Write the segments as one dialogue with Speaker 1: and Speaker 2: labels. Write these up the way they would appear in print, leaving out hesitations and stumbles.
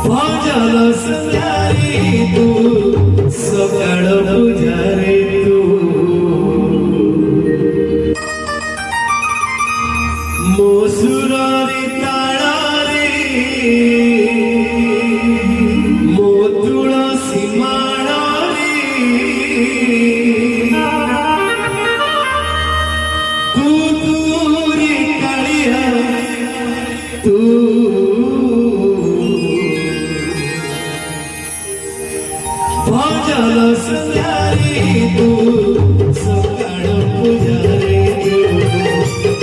Speaker 1: भजन संध्यारी तू सकाळ पूजारे तू मोसुरारी ताळारे मो तुळसी माळारे तू तुरी काळिया तू भजन संध्यारी तू सकाळ पूजारे तू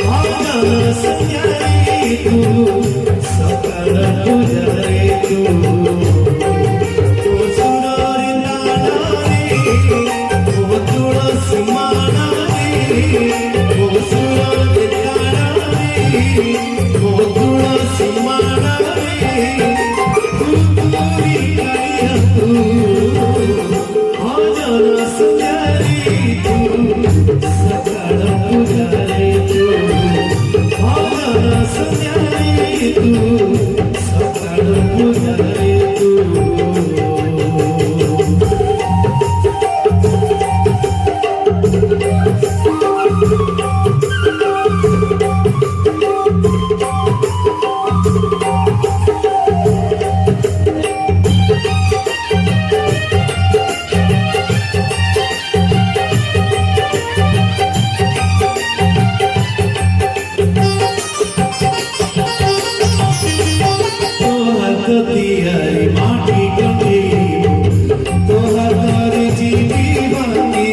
Speaker 1: भजन संध्यारी तू सकाळ पूजारे तू सुरारी ताळारे ओ तुळसी माळारे ओ सुरारी ताळारे ओ तुळसी माळारे तू तुरी काळिया तू भजन संध्यारी तू सकाळ पूजारे तू भजन संध्यारी तू सकाळ पूजारे तू दियारी माटी गंगे तोहर घर जीवी बानी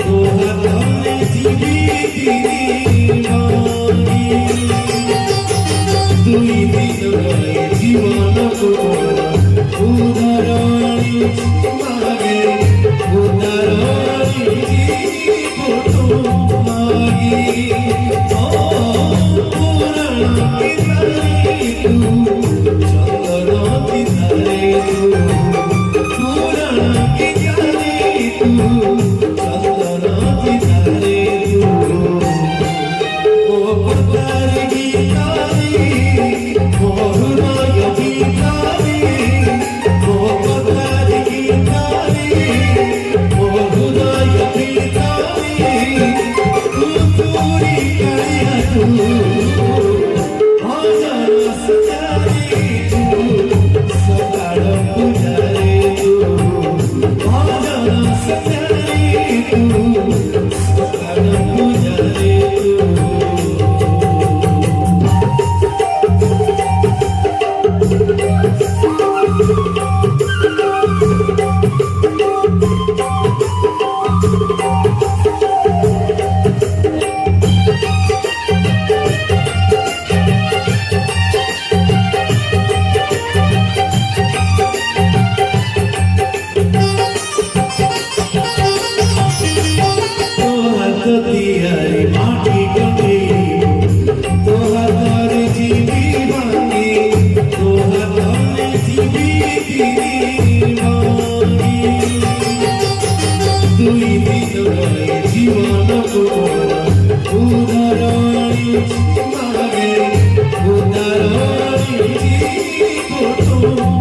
Speaker 1: तोहर घर जीवी दीवानी दुई दिन गए जीवन को उदाहरणी मागे उदाहरणी फोटो मागे पुराण की तू दियारी माटी गंगे तोहर घर जीवी बानी तोहर घर जीवी दीवानी दुई दिन गए जीवन को उदाहरणी मागे उदाहरणी फोटो